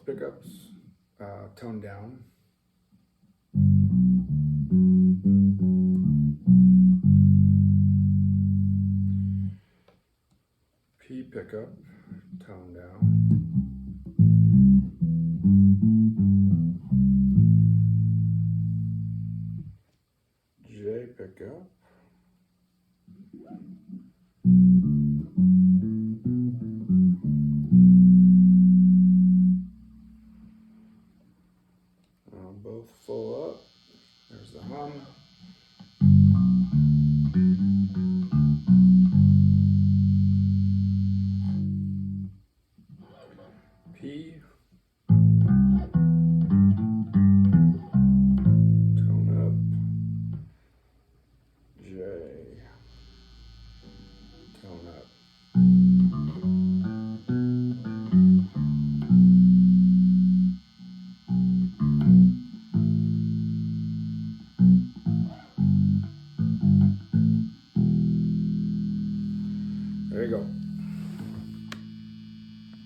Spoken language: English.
pickups, tone down. P pickup, tone down. J pickup. Both full up. There's the hum. P. Tone up. J. Tone up. There you go.